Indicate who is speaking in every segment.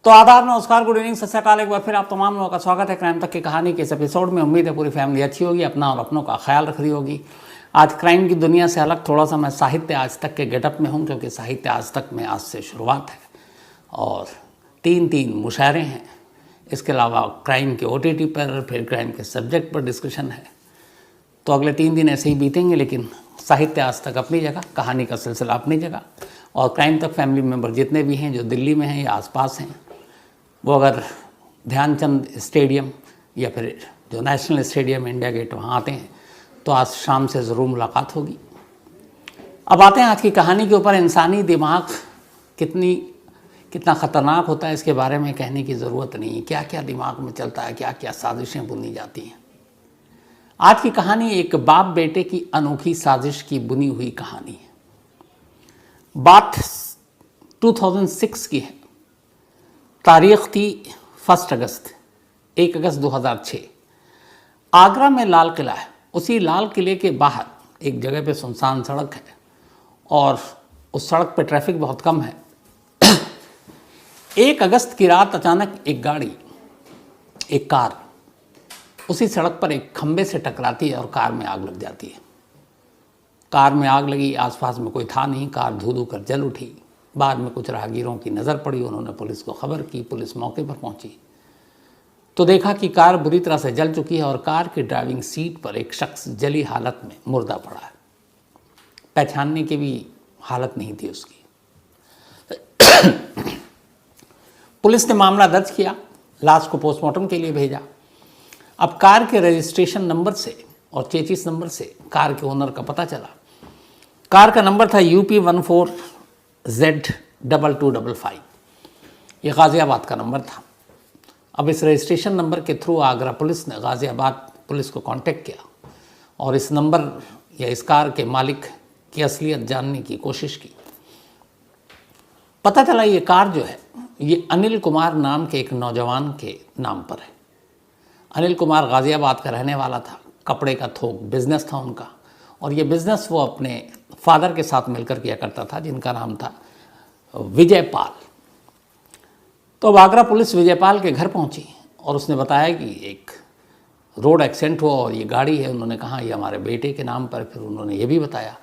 Speaker 1: तो आदाब, नमस्कार, गुड इवनिंग, सत श्री अकाल। एक बार फिर आप तमाम लोगों का स्वागत है क्राइम तक की कहानी के इस एपिसोड में। उम्मीद है पूरी फैमिली अच्छी होगी, अपना और अपनों का ख्याल रख रही होगी। आज क्राइम की दुनिया से अलग थोड़ा सा मैं साहित्य आज तक के गेटअप में हूँ, क्योंकि साहित्य आज तक में आज से शुरुआत है और तीन मुशायरे हैं। इसके अलावा क्राइम के OTT पर, फिर क्राइम के सब्जेक्ट पर डिस्कशन है। तो अगले 3 दिन ऐसे ही बीतेंगे, लेकिन साहित्य आज तक अपनी जगह, कहानी का सिलसिला अपनी जगह। और क्राइम तक फैमिली मेम्बर जितने भी हैं जो दिल्ली में हैं या आसपास हैं, वो अगर ध्यानचंद स्टेडियम या फिर जो नेशनल स्टेडियम इंडिया गेट वहाँ आते हैं तो आज शाम से ज़रूर मुलाकात होगी। अब आते हैं आज की कहानी के ऊपर। इंसानी दिमाग कितना ख़तरनाक होता है इसके बारे में कहने की ज़रूरत नहीं है। क्या क्या दिमाग में चलता है, क्या क्या साजिशें बुनी जाती हैं। आज की कहानी एक बाप बेटे की अनोखी साजिश की बुनी हुई कहानी है। बात 2006 की है। तारीख थी 1 अगस्त 2006। आगरा में लाल किला है। उसी लाल किले के बाहर एक जगह पे सुनसान सड़क है और उस सड़क पे ट्रैफिक बहुत कम है। 1 अगस्त की रात अचानक एक कार उसी सड़क पर एक खंबे से टकराती है और कार में आग लग जाती है। कार में आग लगी, आसपास में कोई था नहीं, कार धू कर जल उठी। बाद में कुछ राहगीरों की नज़र पड़ी, उन्होंने पुलिस को खबर की। पुलिस मौके पर पहुंची तो देखा कि कार बुरी तरह से जल चुकी है और कार की ड्राइविंग सीट पर एक शख्स जली हालत में मुर्दा पड़ा है। पहचानने की भी हालत नहीं थी उसकी। पुलिस ने मामला दर्ज किया, लाश को पोस्टमार्टम के लिए भेजा। अब कार के रजिस्ट्रेशन नंबर से और चेचिस नंबर से कार के ओनर का पता चला। कार का नंबर था UP 14Z2255। ये गाज़ियाबाद का नंबर था। अब इस रजिस्ट्रेशन नंबर के थ्रू आगरा पुलिस ने गाज़ियाबाद पुलिस को कांटेक्ट किया और इस नंबर या इस कार के मालिक की असलियत जानने की कोशिश की। पता चला ये कार जो है ये अनिल कुमार नाम के एक नौजवान के नाम पर है। अनिल कुमार गाज़ियाबाद का रहने वाला था। कपड़े का थोक बिजनेस था उनका और ये बिज़नेस वो अपने फादर के साथ मिलकर किया करता था, जिनका नाम था विजयपाल। तो अब आगरा पुलिस विजयपाल के घर पहुंची और उसने बताया कि एक रोड एक्सीडेंट हुआ और ये गाड़ी है। उन्होंने कहा ये हमारे बेटे के नाम पर। फिर उन्होंने ये भी बताया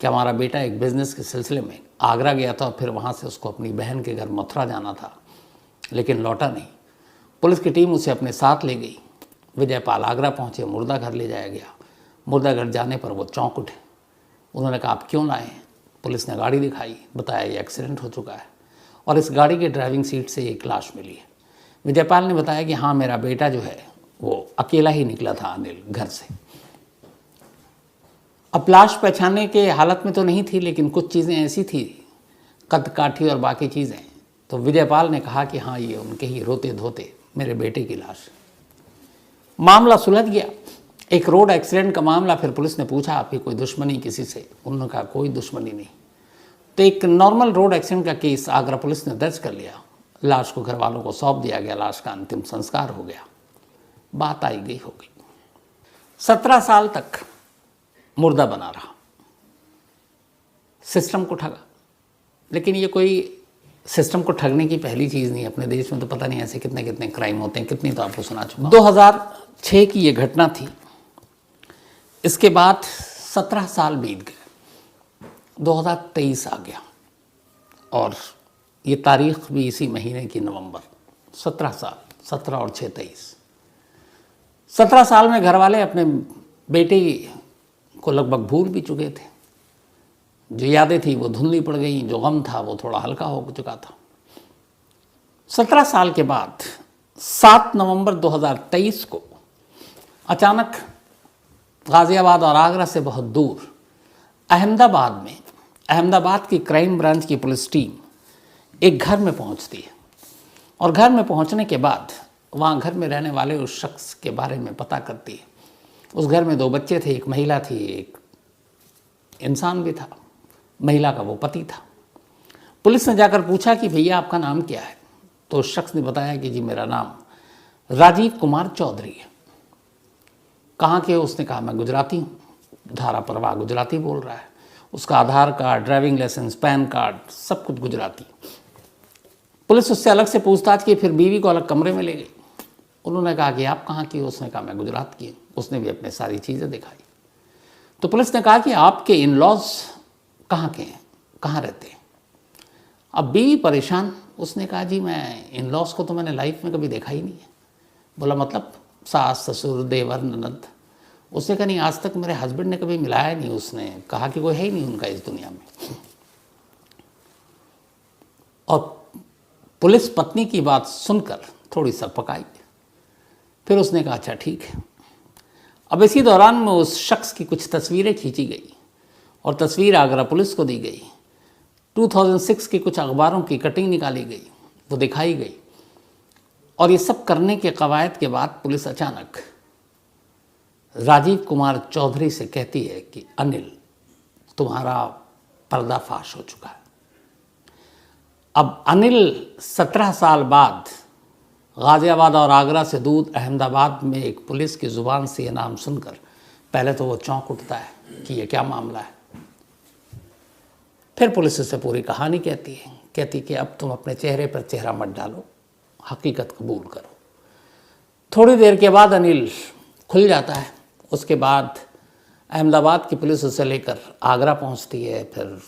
Speaker 1: कि हमारा बेटा एक बिज़नेस के सिलसिले में आगरा गया था और फिर वहाँ से उसको अपनी बहन के घर मथुरा जाना था, लेकिन लौटा नहीं। पुलिस की टीम उसे अपने साथ ले गई। विजयपाल आगरा पहुँचे, मुर्दा घर ले जाया गया। मुर्दा घर जाने पर वो चौंक उठे। उन्होंने कहा आप क्यों लाए हैं? पुलिस ने गाड़ी दिखाई, बताया ये एक्सीडेंट हो चुका है और इस गाड़ी के ड्राइविंग सीट से एक लाश मिली है। विजयपाल ने बताया कि हाँ, मेरा बेटा जो है वो अकेला ही निकला था अनिल घर से। अब लाश पहचानने के हालत में तो नहीं थी, लेकिन कुछ चीज़ें ऐसी थी, कद काठी और बाकी चीज़ें। तो विजयपाल ने कहा कि हाँ, ये उनके ही रोते धोते मेरे बेटे की लाश। मामला सुलझ गया। एक रोड एक्सीडेंट का मामला। फिर पुलिस ने पूछा आपकी कोई दुश्मनी किसी से? उन्होंने कहा कोई दुश्मनी नहीं। तो एक नॉर्मल रोड एक्सीडेंट का केस आगरा पुलिस ने दर्ज कर लिया। लाश को घर वालों को सौंप दिया गया। लाश का अंतिम संस्कार हो गया। बात आई गई हो गई। 17 साल तक मुर्दा बना रहा, सिस्टम को ठगा। लेकिन ये कोई सिस्टम को ठगने की पहली चीज़ नहीं है। अपने देश में तो पता नहीं ऐसे कितने कितने क्राइम होते हैं, कितनी तो आपको सुना चुका। 2006 की ये घटना थी। इसके बाद 17 साल बीत गए। 2023 आ गया और ये तारीख भी इसी महीने की नवंबर। 17 साल, 17 और 6 23। 17 साल में घर वाले अपने बेटे को लगभग भूल भी चुके थे। जो यादें थी वो धुंधली पड़ गई, जो गम था वो थोड़ा हल्का हो चुका था। 17 साल के बाद 7 नवंबर 2023 को अचानक गाज़ियाबाद और आगरा से बहुत दूर अहमदाबाद की क्राइम ब्रांच की पुलिस टीम एक घर में पहुंचती है और घर में पहुंचने के बाद वहाँ घर में रहने वाले उस शख्स के बारे में पता करती है। उस घर में 2 बच्चे थे, एक महिला थी, एक इंसान भी था। महिला का वो पति था। पुलिस ने जाकर पूछा कि भैया आपका नाम क्या है? तो उस शख्स ने बताया कि जी मेरा नाम राजीव कुमार चौधरी है। कहाँ के? उसने कहा मैं गुजराती हूँ। धारा परवाह गुजराती बोल रहा है। उसका Aadhaar card, driving licence, PAN card सब कुछ गुजराती। पुलिस उससे अलग से पूछताछ की, फिर बीवी को अलग कमरे में ले गई। उन्होंने कहा कि आप कहाँ की हो? उसने कहा मैं गुजरात की हूँ। उसने भी अपने सारी चीज़ें दिखाई। तो पुलिस ने कहा कि आपके इन लॉज कहाँ के हैं, कहाँ रहते हैं? अब बीवी परेशान, उसने कहा जी मैं इन लॉज को तो मैंने लाइफ में कभी देखा ही नहीं है। बोला मतलब सास ससुर देवर ननद? उसने कहा नहीं, आज तक मेरे हस्बैंड ने कभी मिलाया नहीं। उसने कहा कि कोई है ही नहीं उनका इस दुनिया में। और पुलिस पत्नी की बात सुनकर थोड़ी सकपकाई। फिर उसने कहा अच्छा ठीक है। अब इसी दौरान में उस शख्स की कुछ तस्वीरें खींची गई और तस्वीर आगरा पुलिस को दी गई। 2006 की कुछ अखबारों की कटिंग निकाली गई, वो दिखाई गई। और ये सब करने के कवायद के बाद पुलिस अचानक राजीव कुमार चौधरी से कहती है कि अनिल तुम्हारा पर्दाफाश हो चुका है। अब अनिल 17 साल बाद गाज़ियाबाद और आगरा से दूर अहमदाबाद में एक पुलिस की ज़ुबान से ये नाम सुनकर पहले तो वो चौंक उठता है कि ये क्या मामला है। फिर पुलिस उसे पूरी कहानी कहती कि अब तुम अपने चेहरे पर चेहरा मत डालो, हकीकत कबूल करो। थोड़ी देर के बाद अनिल खुल जाता है। उसके बाद अहमदाबाद की पुलिस उसे लेकर आगरा पहुंचती है, फिर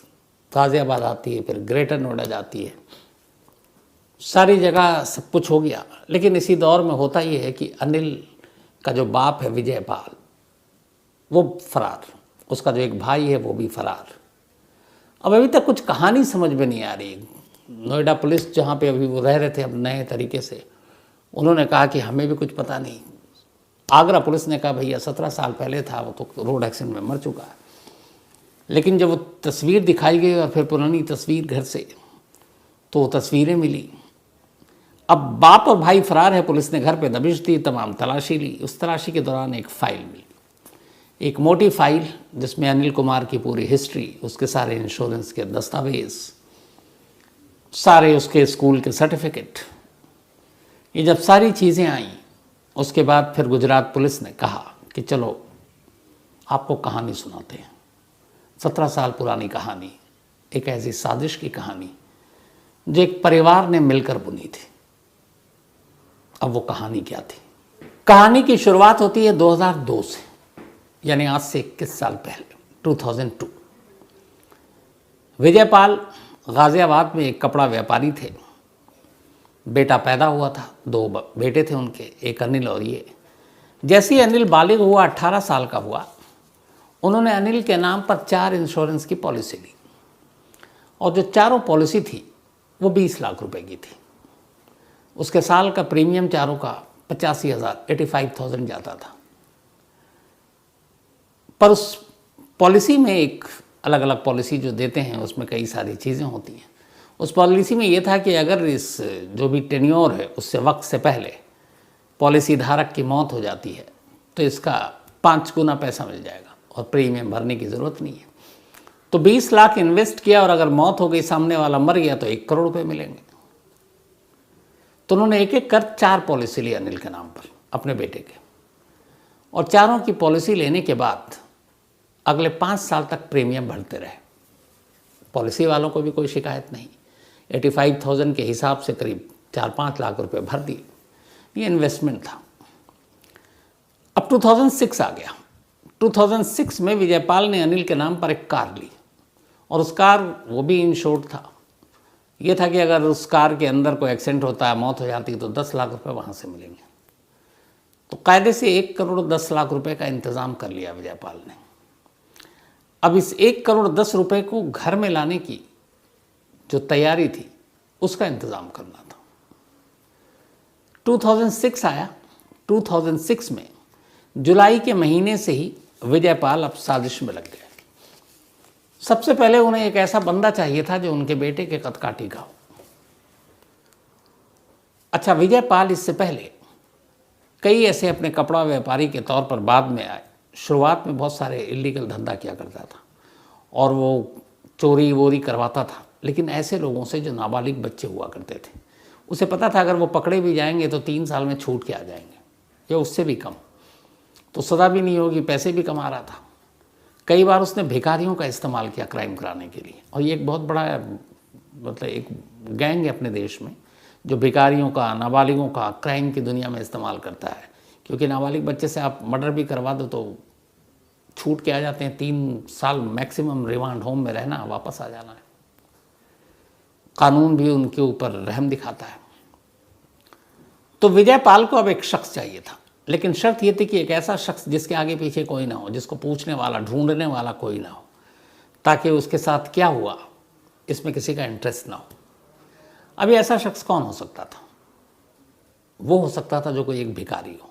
Speaker 1: गाज़ियाबाद आती है, फिर ग्रेटर नोएडा जाती है। सारी जगह सब कुछ हो गया। लेकिन इसी दौर में होता ये है कि अनिल का जो बाप है विजयपाल, वो फरार, उसका जो एक भाई है वो भी फरार। अब अभी तक कुछ कहानी समझ में नहीं आ रही। नोएडा पुलिस जहाँ पे अभी वो रह रहे थे अब नए तरीके से, उन्होंने कहा कि हमें भी कुछ पता नहीं। आगरा पुलिस ने कहा भैया 17 साल पहले था, वो तो रोड एक्सीडेंट में मर चुका है। लेकिन जब वो तस्वीर दिखाई गई और फिर पुरानी तस्वीर घर से, तो वो तस्वीरें मिली। अब बाप और भाई फरार है, पुलिस ने घर पे दबिश दी, तमाम तलाशी ली। उस तलाशी के दौरान एक फ़ाइल मिली, एक मोटी फाइल जिसमें अनिल कुमार की पूरी हिस्ट्री, उसके सारे इंश्योरेंस के दस्तावेज, सारे उसके स्कूल के सर्टिफिकेट, ये जब सारी चीज़ें आईं उसके बाद फिर गुजरात पुलिस ने कहा कि चलो आपको कहानी सुनाते हैं। 17 साल पुरानी कहानी, एक ऐसी साजिश की कहानी जो एक परिवार ने मिलकर बुनी थी। अब वो कहानी क्या थी? कहानी की शुरुआत होती है 2002 से, यानी आज से 21 साल पहले, 2002। विजयपाल गाज़ियाबाद में एक कपड़ा व्यापारी थे। बेटा पैदा हुआ था, 2 बेटे थे उनके, एक अनिल और ये। जैसे ही अनिल बालिग हुआ, 18 साल का हुआ, उन्होंने अनिल के नाम पर 4 इंश्योरेंस की पॉलिसी ली। और जो चारों पॉलिसी थी वो 20 लाख रुपए की थी। उसके साल का प्रीमियम चारों का 85,000, 85,000 जाता था। पर उस पॉलिसी में एक अलग अलग पॉलिसी जो देते हैं उसमें कई सारी चीज़ें होती हैं। उस पॉलिसी में ये था कि अगर इस जो भी टेन्योर है उससे वक्त से पहले पॉलिसी धारक की मौत हो जाती है तो इसका 5 गुना पैसा मिल जाएगा और प्रीमियम भरने की ज़रूरत नहीं है। तो 20 लाख इन्वेस्ट किया और अगर मौत हो गई, सामने वाला मर गया, तो 1 करोड़ रुपए मिलेंगे। तो उन्होंने एक एक कर 4 पॉलिसी ली अनिल के नाम पर अपने बेटे के, और चारों की पॉलिसी लेने के बाद अगले 5 साल तक प्रीमियम भरते रहे। पॉलिसी वालों को भी कोई शिकायत नहीं। 85,000 के हिसाब से करीब 4-5 लाख रुपए भर दिए। ये इन्वेस्टमेंट था। अब 2006 आ गया। 2006 में विजयपाल ने अनिल के नाम पर एक कार ली, और उस कार वो भी इंश्योर्ड था। ये था कि अगर उस कार के अंदर कोई एक्सीडेंट होता है, मौत हो जाती है, तो 10 लाख रुपए वहाँ से मिलेंगे। तो कायदे से 1 करोड़ 10 लाख रुपए का इंतज़ाम कर लिया विजयपाल ने। अब इस 1 करोड़ 10 रुपए को घर में लाने की जो तैयारी थी उसका इंतज़ाम करना था। 2006 आया। 2006 में जुलाई के महीने से ही विजयपाल अब साजिश में लग गए। सबसे पहले उन्हें एक ऐसा बंदा चाहिए था जो उनके बेटे के कदकाठी का हो। अच्छा, विजयपाल इससे पहले कई ऐसे अपने कपड़ा व्यापारी के तौर पर बाद में आए। शुरुआत में बहुत सारे इलीगल धंधा किया करता था और वो चोरी वोरी करवाता था, लेकिन ऐसे लोगों से जो नाबालिग बच्चे हुआ करते थे। उसे पता था अगर वो पकड़े भी जाएंगे तो 3 साल में छूट के आ जाएंगे या उससे भी कम, तो सज़ा भी नहीं होगी, पैसे भी कमा रहा था। कई बार उसने भिखारियों का इस्तेमाल किया क्राइम कराने के लिए, और ये एक बहुत बड़ा मतलब एक गैंग है अपने देश में जो भिखारियों का, नाबालिगों का क्राइम की दुनिया में इस्तेमाल करता है। क्योंकि नाबालिग बच्चे से आप मर्डर भी करवा दो तो छूट के आ जाते हैं, 3 साल मैक्सिमम रिमांड होम में रहना, वापस आ जाना है। कानून भी उनके ऊपर रहम दिखाता है। तो विजय पाल को अब एक शख्स चाहिए था, लेकिन शर्त यह थी कि एक ऐसा शख्स जिसके आगे पीछे कोई ना हो, जिसको पूछने वाला, ढूंढने वाला कोई ना हो, ताकि उसके साथ क्या हुआ इसमें किसी का इंटरेस्ट ना हो। अभी ऐसा शख्स कौन हो सकता था? वो हो सकता था जो कोई एक भिखारी हो,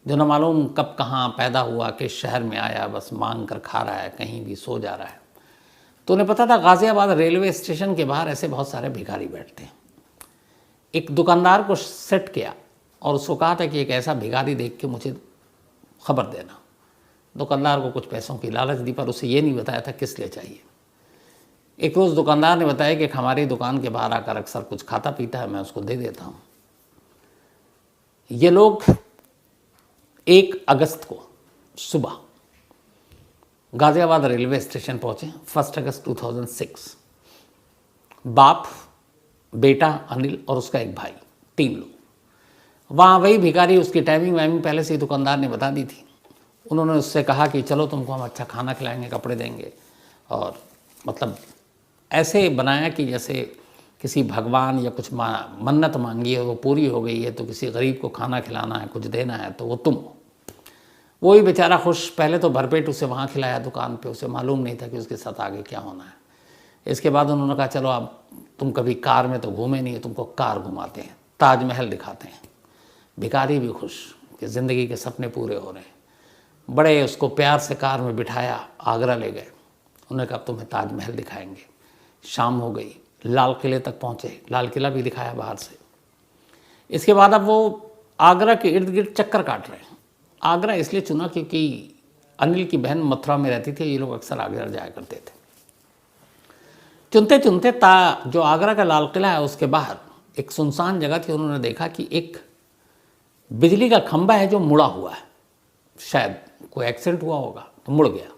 Speaker 1: जो न मालूम कब कहाँ पैदा हुआ, किस शहर में आया, बस मांग कर खा रहा है, कहीं भी सो जा रहा है। तो उन्हें पता था गाज़ियाबाद रेलवे स्टेशन के बाहर ऐसे बहुत सारे भिखारी बैठते हैं। एक दुकानदार को सेट किया और उसको कहा था कि एक ऐसा भिखारी देख के मुझे खबर देना। दुकानदार को कुछ पैसों की लालच दी, पर उसे ये नहीं बताया था किस लिए चाहिए। एक रोज़ दुकानदार ने बताया कि हमारी दुकान के बाहर आकर अक्सर कुछ खाता पीता है, मैं उसको दे देता हूँ। ये लोग 1 अगस्त को सुबह गाज़ियाबाद रेलवे स्टेशन पहुँचे, 1 अगस्त 2006। बाप, बेटा अनिल और उसका एक भाई, 3 लोग। वहाँ वही भिखारी, उसकी टाइमिंग वाइमिंग पहले से ही दुकानदार ने बता दी थी। उन्होंने उससे कहा कि चलो तुमको हम अच्छा खाना खिलाएंगे, कपड़े देंगे, और मतलब ऐसे बनाया कि जैसे किसी भगवान या कुछ मन्नत मांगी है वो पूरी हो गई है, तो किसी गरीब को खाना खिलाना है, कुछ देना है, तो वो तुम हो। वही बेचारा खुश। पहले तो भरपेट उसे वहाँ खिलाया दुकान पे, उसे मालूम नहीं था कि उसके साथ आगे क्या होना है। इसके बाद उन्होंने कहा चलो अब तुम कभी कार में तो घूमे नहीं, तुमको कार घुमाते हैं, ताजमहल दिखाते हैं। भिखारी भी खुश कि ज़िंदगी के सपने पूरे हो रहे हैं। बड़े उसको प्यार से कार में बिठाया, आगरा ले गए। उन्होंने कहा तुम्हें ताजमहल दिखाएंगे। शाम हो गई, लाल किले तक पहुँचे, लाल किला भी दिखाया बाहर से। इसके बाद अब वो आगरा के इर्द गिर्द चक्कर काट रहे हैं। आगरा इसलिए चुना क्योंकि अनिल की बहन मथुरा में रहती थी, ये लोग अक्सर आगरा जाया करते थे। चुनते चुनते जो आगरा का लाल किला है उसके बाहर एक सुनसान जगह थी। उन्होंने देखा कि एक बिजली का खंभा है जो मुड़ा हुआ है, शायद कोई एक्सीडेंट हुआ होगा तो मुड़ गया।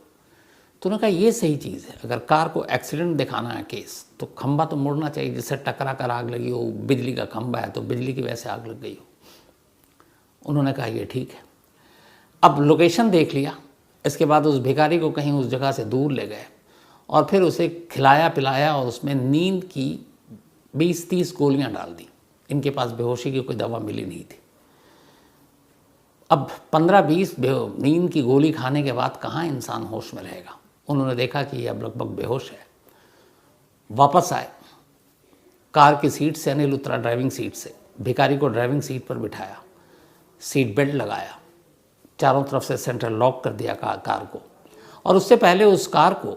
Speaker 1: तो उन्होंने कहा ये सही चीज़ है, अगर कार को एक्सीडेंट दिखाना है केस, तो खंभा तो मुड़ना चाहिए, जिससे टकरा कर आग लगी हो, बिजली का खंभा है तो बिजली की वजह से आग लग गई हो। उन्होंने कहा ये ठीक है। अब लोकेशन देख लिया। इसके बाद उस भिखारी को कहीं उस जगह से दूर ले गए और फिर उसे खिलाया पिलाया और उसमें नींद की 20-30 गोलियां डाल दी। इनके पास बेहोशी की कोई दवा मिली नहीं थी। अब 15-20 नींद की गोली खाने के बाद कहाँ इंसान होश में रहेगा। उन्होंने देखा कि ये अब लगभग बेहोश है। वापस आए, कार की सीट से अनिल उतरा, ड्राइविंग सीट से, भिखारी को ड्राइविंग सीट पर बिठाया, सीट बेल्ट लगाया, चारों तरफ से सेंट्रल लॉक कर दिया कार को, और उससे पहले उस कार को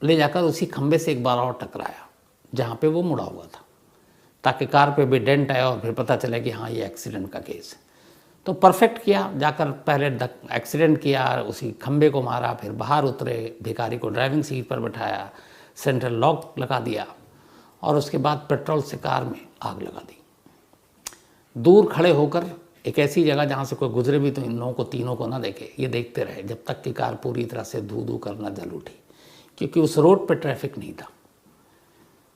Speaker 1: ले जाकर उसी खंबे से एक बार और टकराया जहाँ पे वो मुड़ा हुआ था, ताकि कार पे भी डेंट आया और फिर पता चले कि हाँ ये एक्सीडेंट का केस है। तो परफेक्ट किया, जाकर पहले एक्सीडेंट किया, उसी खंबे को मारा, फिर बाहर उतरे, भिखारी को ड्राइविंग सीट पर बैठाया, सेंट्रल लॉक लगा दिया और उसके बाद पेट्रोल से कार में आग लगा दी। दूर खड़े होकर एक ऐसी जगह जहाँ से कोई गुजरे भी तो इन लोगों को, तीनों को ना देखे, ये देखते रहे जब तक कि कार पूरी तरह से धू धू कर न जल उठी, क्योंकि उस रोड पर ट्रैफिक नहीं था।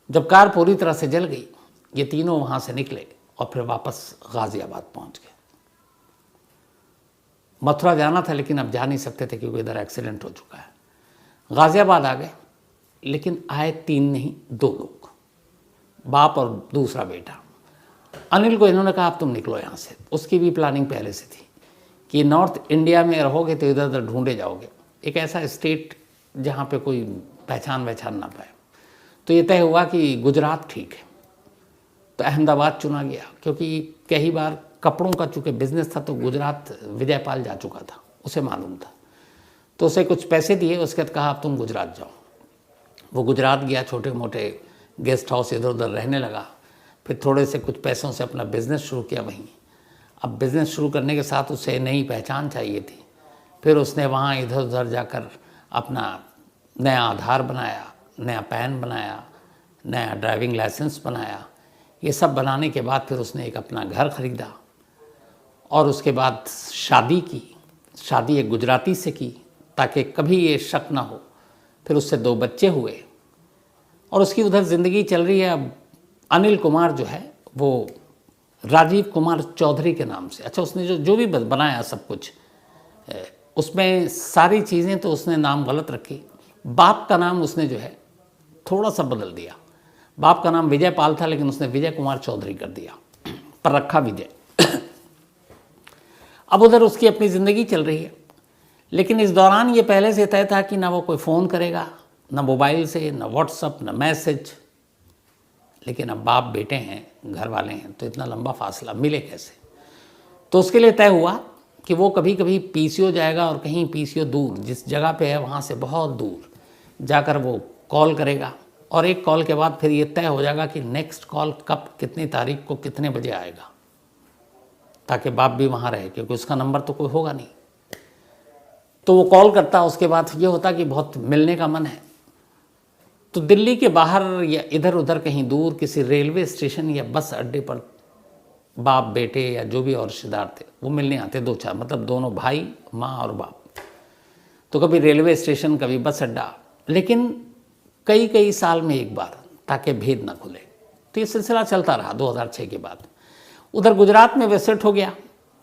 Speaker 1: जब कार पूरी तरह से जल गई, ये तीनों वहाँ से निकले और फिर वापस गाज़ियाबाद पहुँच गए। मथुरा जाना था लेकिन अब जा नहीं सकते थे क्योंकि इधर एक्सीडेंट हो चुका है। गाज़ियाबाद आ गए, लेकिन आए 3 नहीं 2 लोग, बाप और दूसरा बेटा। अनिल को इन्होंने कहा अब तुम निकलो यहाँ से। उसकी भी प्लानिंग पहले से थी कि नॉर्थ इंडिया में रहोगे तो इधर उधर ढूंढे जाओगे, एक ऐसा स्टेट जहाँ पे कोई पहचान ना पाए। तो ये तय हुआ कि गुजरात ठीक है। तो अहमदाबाद चुना गया, क्योंकि कई बार कपड़ों का चूँकि बिजनेस था तो गुजरात विजयपाल जा चुका था, उसे मालूम था। तो उसे कुछ पैसे दिए, उसके बाद कहा अब तुम गुजरात जाओ। वो गुजरात गया, छोटे मोटे गेस्ट हाउस इधर उधर रहने लगा, फिर थोड़े से कुछ पैसों से अपना बिज़नेस शुरू किया वहीं। अब बिज़नेस शुरू करने के साथ उसे नई पहचान चाहिए थी। फिर उसने वहाँ इधर उधर जाकर अपना नया आधार बनाया, नया पैन बनाया, नया ड्राइविंग लाइसेंस बनाया। ये सब बनाने के बाद फिर उसने एक अपना घर ख़रीदा और उसके बाद शादी की। शादी एक गुजराती से की ताकि कभी ये शक ना हो। फिर उससे 2 बच्चे हुए और उसकी उधर ज़िंदगी चल रही है। अब अनिल कुमार जो है वो राजीव कुमार चौधरी के नाम से। अच्छा, उसने जो भी बनाया सब कुछ, उसमें सारी चीज़ें तो उसने नाम गलत रखी। बाप का नाम उसने जो है थोड़ा सा बदल दिया। बाप का नाम विजय पाल था, लेकिन उसने विजय कुमार चौधरी कर दिया, पर रखा विजय। अब उधर उसकी अपनी ज़िंदगी चल रही है, लेकिन इस दौरान ये पहले से तय था कि ना वो कोई फ़ोन करेगा, ना मोबाइल से, ना व्हाट्सअप, ना मैसेज। लेकिन अब बाप बेटे हैं, घर वाले हैं, तो इतना लंबा फासला मिले कैसे? तो उसके लिए तय हुआ कि वो कभी कभी पीसीओ जाएगा, और कहीं पीसीओ दूर जिस जगह पे है वहाँ से बहुत दूर जाकर वो कॉल करेगा, और एक कॉल के बाद फिर ये तय हो जाएगा कि नेक्स्ट कॉल कब, कितनी तारीख को, कितने बजे आएगा, ताकि बाप भी वहाँ रहे, क्योंकि उसका नंबर तो कोई होगा नहीं। तो वो कॉल करता, उसके बाद ये होता कि बहुत मिलने का मन है, तो दिल्ली के बाहर या इधर उधर कहीं दूर किसी रेलवे स्टेशन या बस अड्डे पर बाप बेटे या जो भी और रिश्तेदार थे वो मिलने आते, 2-4, मतलब दोनों भाई, माँ और बाप। तो कभी रेलवे स्टेशन, कभी बस अड्डा, लेकिन कई कई साल में एक बार, ताकि भेद ना खुले। तो ये सिलसिला चलता रहा 2006 के बाद। उधर गुजरात में वेसेट हो गया,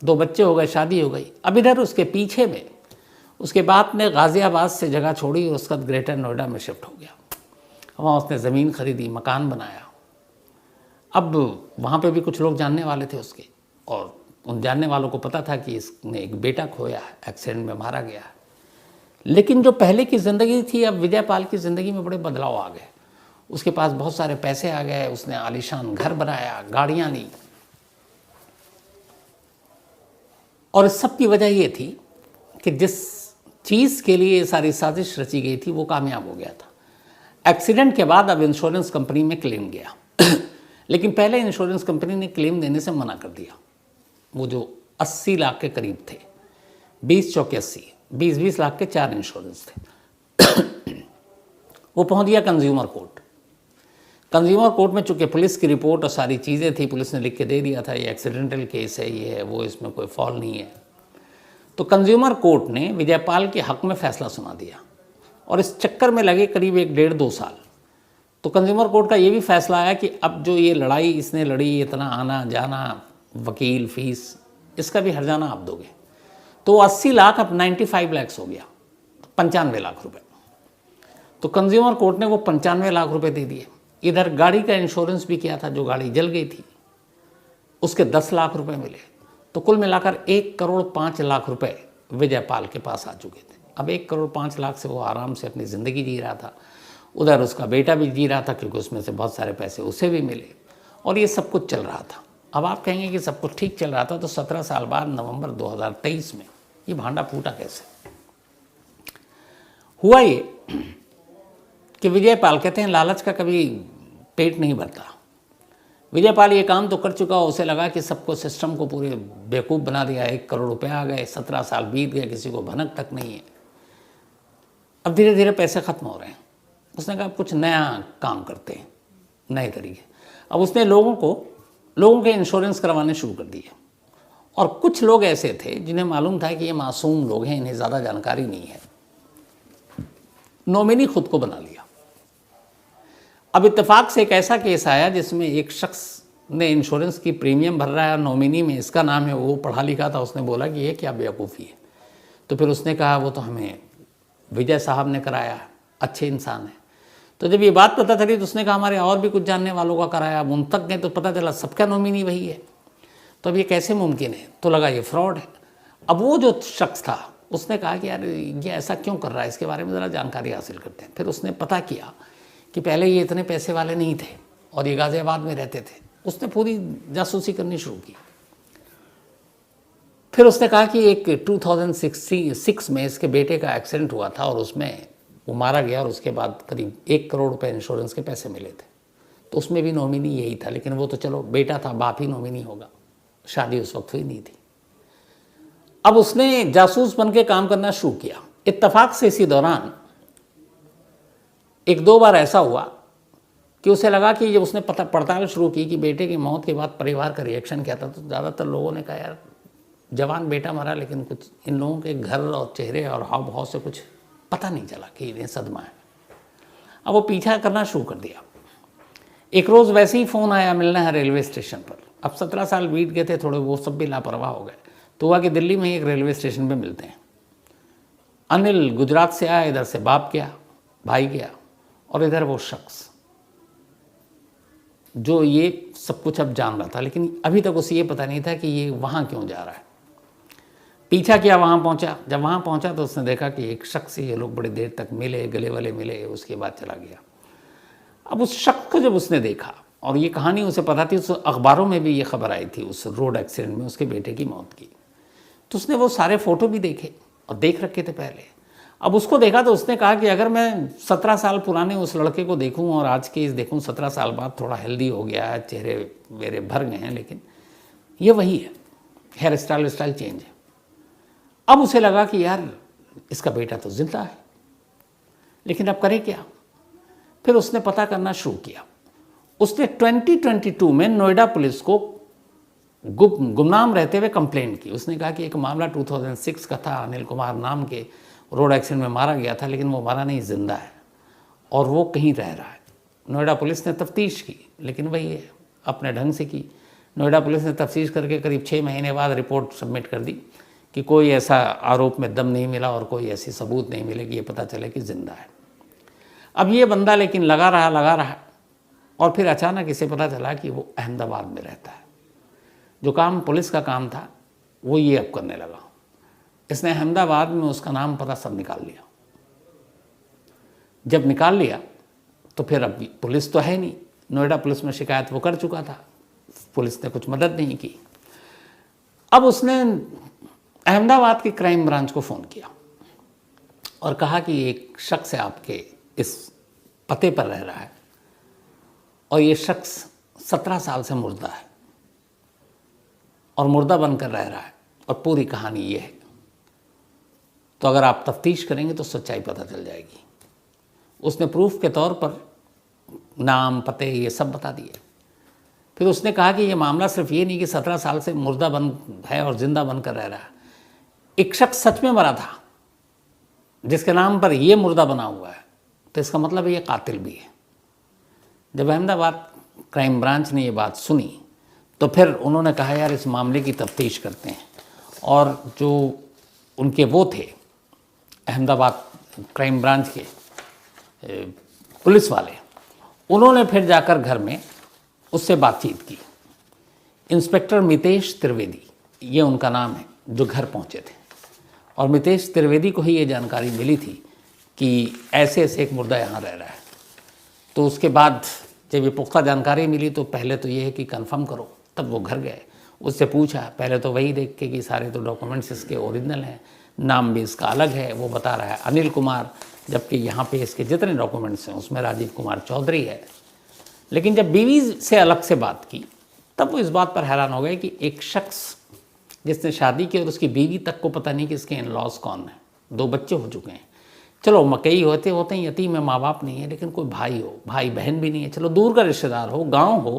Speaker 1: 2 बच्चे हो गए, शादी हो गई। अब इधर उसके पीछे में उसके बाप ने गाज़ियाबाद से जगह छोड़ी और उसका ग्रेटर नोएडा में शिफ्ट हो गया। वहाँ उसने ज़मीन खरीदी, मकान बनाया। अब वहाँ पे भी कुछ लोग जानने वाले थे उसके, और उन जानने वालों को पता था कि इसने एक बेटा खोया है, एक्सीडेंट में मारा गया है। लेकिन जो पहले की ज़िंदगी थी, अब विजय पाल की ज़िंदगी में बड़े बदलाव आ गए। उसके पास बहुत सारे पैसे आ गए, उसने आलीशान घर बनाया, गाड़ियाँ ली, और इस सब की वजह ये थी कि जिस चीज़ के लिए सारी साजिश रची गई थी वो कामयाब हो गया था। एक्सीडेंट के बाद अब इंश्योरेंस कंपनी में क्लेम गया लेकिन पहले इंश्योरेंस कंपनी ने क्लेम देने से मना कर दिया। वो जो 80 लाख के करीब थे, 20 चौके 80, 20-20 लाख के 4 इंश्योरेंस थे वो पहुंच गया कंज्यूमर कोर्ट। कंज्यूमर कोर्ट में चूंकि पुलिस की रिपोर्ट और सारी चीज़ें थी, पुलिस ने लिख के दे दिया था ये एक्सीडेंटल केस है, ये है वो, इसमें कोई फॉल नहीं है। तो कंज्यूमर कोर्ट ने विजयपाल के हक में फैसला सुना दिया, और इस चक्कर में लगे करीब 1-1.5-2 साल। तो कंज्यूमर कोर्ट का ये भी फैसला आया कि अब जो ये लड़ाई इसने लड़ी, इतना आना जाना, वकील फीस, इसका भी हर्जाना आप दोगे। तो 80 लाख अब 95 लाख हो गया, 95 लाख रुपए। तो कंज्यूमर कोर्ट ने वो 95 लाख रुपए दे दिए। इधर गाड़ी का इंश्योरेंस भी किया था, जो गाड़ी जल गई थी उसके 10 लाख रुपए मिले। तो कुल मिलाकर 1,05 लाख रुपए विजयपाल के पास आ चुके थे। अब 1,05 लाख से वो आराम से अपनी ज़िंदगी जी रहा था। उधर उसका बेटा भी जी रहा था, क्योंकि उसमें से बहुत सारे पैसे उसे भी मिले, और ये सब कुछ चल रहा था। अब आप कहेंगे कि सब कुछ ठीक चल रहा था, तो 17 साल बाद नवंबर 2023 में ये भांडा फूटा कैसे? हुआ ये कि विजयपाल, कहते हैं लालच का कभी पेट नहीं भरता। विजयपाल ये काम तो कर चुका, उसे लगा कि सबको, सिस्टम को पूरे बेवकूफ़ बना दिया, 1 करोड़ रुपए आ गए, 17 साल बीत गए, किसी को भनक तक नहीं है। अब धीरे धीरे पैसे ख़त्म हो रहे हैं। उसने कहा कुछ नया काम करते हैं, नए तरीके। अब उसने लोगों के इंश्योरेंस करवाने शुरू कर दिए, और कुछ लोग ऐसे थे जिन्हें मालूम था कि ये मासूम लोग हैं, इन्हें ज़्यादा जानकारी नहीं है, नॉमिनी खुद को बना लिया। अब इत्तेफाक से एक ऐसा केस आया जिसमें एक शख्स ने इंश्योरेंस की प्रीमियम भर रहा है, नॉमिनी में इसका नाम है, वो पढ़ा लिखा था। उसने बोला कि ये क्या बेवकूफ़ी है। तो फिर उसने कहा वो तो हमें विजय साहब ने कराया, अच्छे इंसान है। तो जब ये बात पता चली तो उसने कहा हमारे और भी कुछ जानने वालों का कराया, अब उन तक गए तो पता चला सबका नॉमिनी वही है। तो अब ये कैसे मुमकिन है? तो लगा ये फ्रॉड है। अब वो जो शख्स था उसने कहा कि यार ये ऐसा क्यों कर रहा है, इसके बारे में ज़रा जानकारी हासिल करते हैं। फिर उसने पता किया कि पहले ये इतने पैसे वाले नहीं थे, और ये गाज़ियाबाद में रहते थे। उसने पूरी जासूसी करनी शुरू की। फिर उसने कहा कि एक 2006 में इसके बेटे का एक्सीडेंट हुआ था, और उसमें वो मारा गया, और उसके बाद करीब 1 करोड़ रुपए इंश्योरेंस के पैसे मिले थे। तो उसमें भी नॉमिनी यही था, लेकिन वो तो चलो बेटा था, बाप ही नॉमिनी होगा, शादी उस वक्त हुई नहीं थी। अब उसने जासूस बन के काम करना शुरू किया। इत्तेफाक से इसी दौरान 1-2 बार ऐसा हुआ कि उसे लगा कि जब उसने पड़ताल शुरू की कि बेटे की मौत के बाद परिवार का रिएक्शन क्या था, तो ज़्यादातर लोगों ने कहा यार जवान बेटा मरा, लेकिन कुछ इन लोगों के घर और चेहरे और हाव भाव से कुछ पता नहीं चला कि इन्हें सदमा है। अब वो पीछा करना शुरू कर दिया। एक रोज़ वैसे ही फ़ोन आया, मिलना है रेलवे स्टेशन पर। अब 17 साल बीत गए थे, थोड़े वो सब भी लापरवाह हो गए। तो हुआ कि दिल्ली में ही एक रेलवे स्टेशन पे मिलते हैं। अनिल गुजरात से आया, इधर से बाप गया, भाई गया, और इधर वो शख्स जो ये सब कुछ अब जान रहा था, लेकिन अभी तक उसे ये पता नहीं था कि ये वहाँ क्यों जा रहा है। पीछा किया, वहाँ पहुँचा। जब वहाँ पहुँचा तो उसने देखा कि एक शख्स से ये लोग बड़ी देर तक मिले, गले वाले मिले, उसके बाद चला गया। अब उस शख्स को जब उसने देखा, और ये कहानी उसे पता थी, उस अखबारों में भी ये खबर आई थी उस रोड एक्सीडेंट में उसके बेटे की मौत की, तो उसने वो सारे फ़ोटो भी देखे और देख रखे थे पहले। अब उसको देखा तो उसने कहा कि अगर मैं 17 साल पुराने उस लड़के को देखूं और आज के इस देखूं, 17 साल बाद थोड़ा हेल्दी हो गया है, चेहरे मेरे भर गए हैं, लेकिन ये वही है, हेयर स्टाइल चेंज है। अब उसे लगा कि यार इसका बेटा तो जिंदा है, लेकिन अब करे क्या। फिर उसने पता करना शुरू किया। उसने 2022 में नोएडा पुलिस को गुमनाम रहते हुए कंप्लेंट की। उसने कहा कि एक मामला 2006 का था, अनिल कुमार नाम के रोड एक्सीडेंट में मारा गया था, लेकिन वो मारा नहीं, जिंदा है और वो कहीं रह रहा है। नोएडा पुलिस ने तफ्तीश की, लेकिन वही है, अपने ढंग से की। नोएडा पुलिस ने तफ्तीश करके करीब 6 महीने बाद रिपोर्ट सबमिट कर दी कि कोई ऐसा आरोप में दम नहीं मिला और कोई ऐसी सबूत नहीं मिले कि ये पता चले कि जिंदा है। अब ये बंदा लेकिन लगा रहा, और फिर अचानक इसे पता चला कि वो अहमदाबाद में रहता है। जो काम पुलिस का काम था वो ये अब करने लगा। इसने अहमदाबाद में उसका नाम पता सब निकाल लिया। जब निकाल लिया तो फिर अब पुलिस तो है नहीं, नोएडा पुलिस में शिकायत वो कर चुका था, पुलिस ने कुछ मदद नहीं की। अब उसने अहमदाबाद की क्राइम ब्रांच को फ़ोन किया और कहा कि एक शख्स है आपके इस पते पर रह रहा है और ये शख्स 17 साल से मुर्दा है और मुर्दा बनकर रह रहा है, और पूरी कहानी ये है, तो अगर आप तफ्तीश करेंगे तो सच्चाई पता चल जाएगी। उसने प्रूफ के तौर पर नाम, पते ये सब बता दिए। फिर उसने कहा कि ये मामला सिर्फ ये नहीं कि 17 साल से मुर्दा बन है और जिंदा बनकर रह रहा है, एक शख्स सच में मरा था जिसके नाम पर ये मुर्दा बना हुआ है, तो इसका मतलब ये कातिल भी है। जब अहमदाबाद क्राइम ब्रांच ने ये बात सुनी तो फिर उन्होंने कहा यार इस मामले की तफ्तीश करते हैं, और जो उनके वो थे अहमदाबाद क्राइम ब्रांच के पुलिस वाले, उन्होंने फिर जाकर घर में उससे बातचीत की। इंस्पेक्टर मितेश त्रिवेदी, ये उनका नाम है, जो घर पहुंचे थे, और मितेश त्रिवेदी को ही ये जानकारी मिली थी कि ऐसे ऐसे एक मुर्दा यहाँ रह रहा है। तो उसके बाद जब ये पुख्ता जानकारी मिली तो पहले तो ये है कि कंफर्म करो, तब वो घर गए, उससे पूछा। पहले तो वही देख के कि सारे तो डॉक्यूमेंट्स इसके ओरिजिनल हैं, नाम भी इसका अलग है, वो बता रहा है अनिल कुमार, जबकि यहाँ पे इसके जितने डॉक्यूमेंट्स हैं उसमें राजीव कुमार चौधरी है। लेकिन जब बीवी से अलग से बात की तब वो इस बात पर हैरान हो गए कि एक शख्स जिसने शादी की और उसकी बीवी तक को पता नहीं कि इसके इन लॉज कौन है, 2 बच्चे हो चुके हैं। चलो मकई होते हैं, यतीम है, माँ बाप नहीं है, लेकिन कोई भाई हो, भाई बहन भी नहीं है, चलो दूर का रिश्तेदार हो, गाँव हो,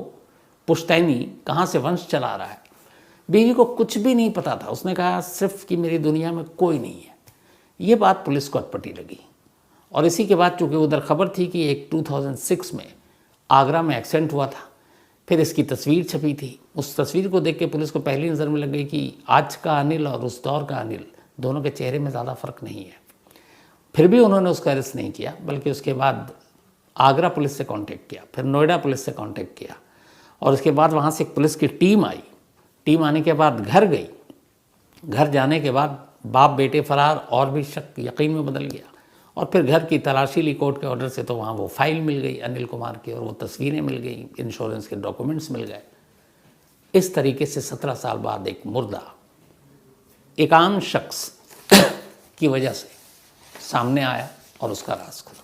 Speaker 1: पुश्तैनी, कहाँ से वंश चला रहा है। बीवी को कुछ भी नहीं पता था। उसने कहा सिर्फ कि मेरी दुनिया में कोई नहीं है। ये बात पुलिस को अटपटी लगी, और इसी के बाद चूँकि उधर खबर थी कि एक 2006 में आगरा में एक्सीडेंट हुआ था, फिर इसकी तस्वीर छपी थी। उस तस्वीर को देख के पुलिस को पहली नज़र में लग गई कि आज का अनिल और उस दौर का अनिल, दोनों के चेहरे में ज़्यादा फ़र्क नहीं है। फिर भी उन्होंने उसका अरेस्ट नहीं किया, बल्कि उसके बाद आगरा पुलिस से कांटेक्ट किया, फिर नोएडा पुलिस से कांटेक्ट किया, और उसके बाद वहाँ से एक पुलिस की टीम आई। टीम आने के बाद घर गई। घर जाने के बाद बाप बेटे फरार, और भी शक यकीन में बदल गया। और फिर घर की तलाशी ली कोर्ट के ऑर्डर से, तो वहाँ वो फाइल मिल गई अनिल कुमार की, और वो तस्वीरें मिल गई, इंश्योरेंस के डॉक्यूमेंट्स मिल गए। इस तरीके से 17 साल बाद एक मुर्दा एक आम शख्स की वजह से सामने आया और उसका राज खुला।